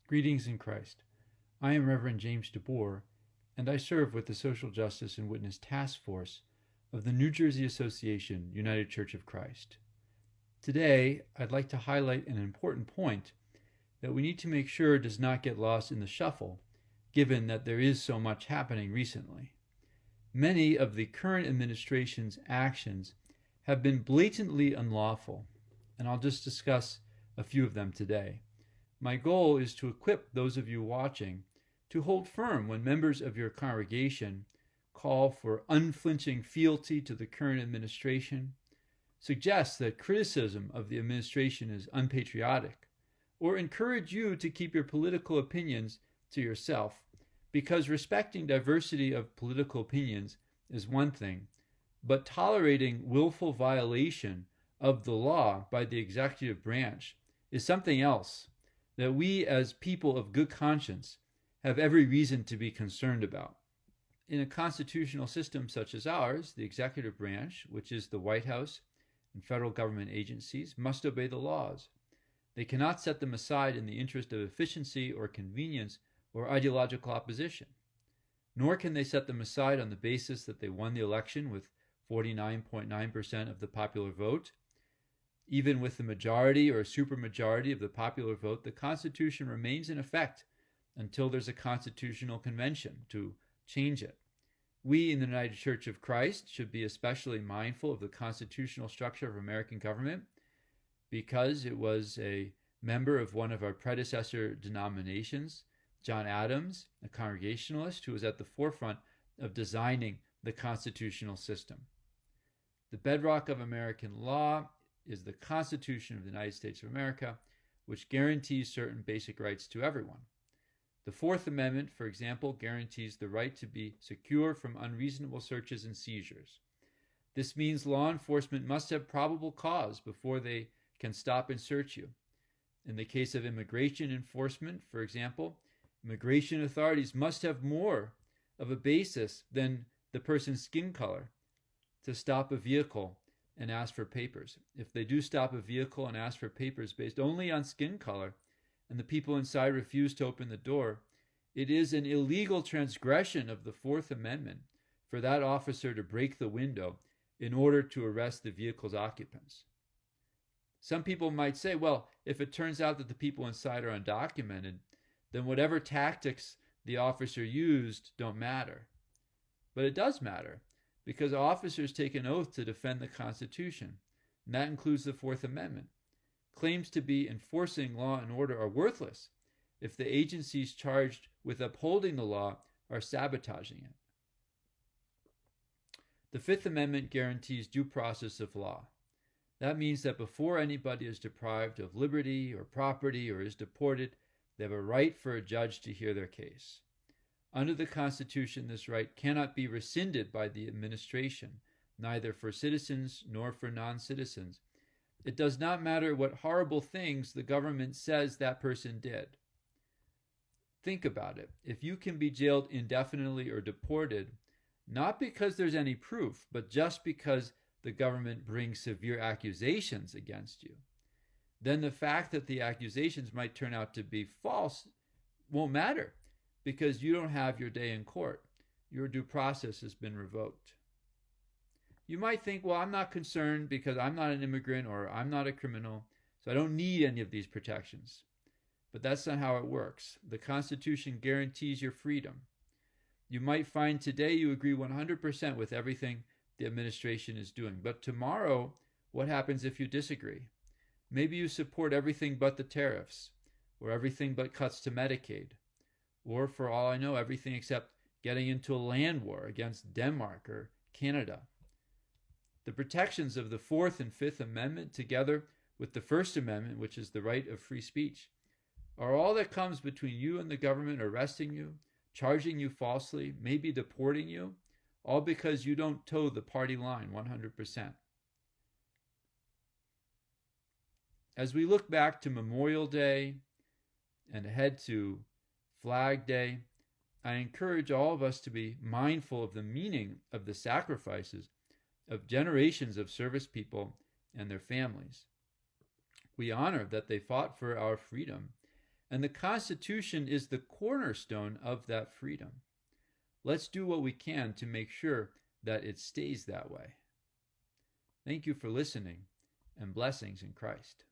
Greetings in Christ. I am Reverend James DeBoer, and I serve with the Social Justice and Witness Task Force of the New Jersey Association United Church of Christ. Today, I'd like to highlight an important point that we need to make sure does not get lost in the shuffle, given that there is so much happening recently. Many of the current administration's actions have been blatantly unlawful, and I'll just discuss a few of them today. My goal is to equip those of you watching to hold firm when members of your congregation call for unflinching fealty to the current administration, suggest that criticism of the administration is unpatriotic, or encourage you to keep your political opinions to yourself, because respecting diversity of political opinions is one thing, but tolerating willful violation of the law by the executive branch is something else that we as people of good conscience have every reason to be concerned about. In a constitutional system such as ours, the executive branch, which is the White House and federal government agencies, must obey the laws. They cannot set them aside in the interest of efficiency or convenience or ideological opposition. Nor can they set them aside on the basis that they won the election with 49.9% of the popular vote. Even with the majority or supermajority of the popular vote, the Constitution remains in effect until there's a constitutional convention to change it. We in the United Church of Christ should be especially mindful of the constitutional structure of American government because it was a member of one of our predecessor denominations, John Adams, a Congregationalist, who was at the forefront of designing the constitutional system. The bedrock of American law is the Constitution of the United States of America, which guarantees certain basic rights to everyone. The Fourth Amendment, for example, guarantees the right to be secure from unreasonable searches and seizures. This means law enforcement must have probable cause before they can stop and search you. In the case of immigration enforcement, for example, immigration authorities must have more of a basis than the person's skin color to stop a vehicle and ask for papers. If they do stop a vehicle and ask for papers based only on skin color, and the people inside refuse to open the door, it is an illegal transgression of the Fourth Amendment for that officer to break the window in order to arrest the vehicle's occupants. Some people might say, well, if it turns out that the people inside are undocumented, then whatever tactics the officer used don't matter. But it does matter, because officers take an oath to defend the Constitution, and that includes the Fourth Amendment. Claims to be enforcing law and order are worthless if the agencies charged with upholding the law are sabotaging it. The Fifth Amendment guarantees due process of law. That means that before anybody is deprived of liberty or property or is deported, they have a right for a judge to hear their case. Under the Constitution, this right cannot be rescinded by the administration, neither for citizens nor for non-citizens. It does not matter what horrible things the government says that person did. Think about it. If you can be jailed indefinitely or deported, not because there's any proof, but just because the government brings severe accusations against you, then the fact that the accusations might turn out to be false won't matter, because you don't have your day in court. Your due process has been revoked. You might think, well, I'm not concerned because I'm not an immigrant or I'm not a criminal, so I don't need any of these protections. But that's not how it works. The Constitution guarantees your freedom. You might find today you agree 100% with everything the administration is doing, but tomorrow, what happens if you disagree? Maybe you support everything but the tariffs, or everything but cuts to Medicaid, or for all I know, everything except getting into a land war against Denmark or Canada. The protections of the Fourth and Fifth Amendment, together with the First Amendment, which is the right of free speech, are all that comes between you and the government arresting you, charging you falsely, maybe deporting you, all because you don't toe the party line 100%. As we look back to Memorial Day and ahead to Flag Day, I encourage all of us to be mindful of the meaning of the sacrifices of generations of service people and their families. We honor that they fought for our freedom, And the Constitution is the cornerstone of that freedom. Let's do what we can to make sure that it stays that way. Thank you for listening, and blessings in Christ.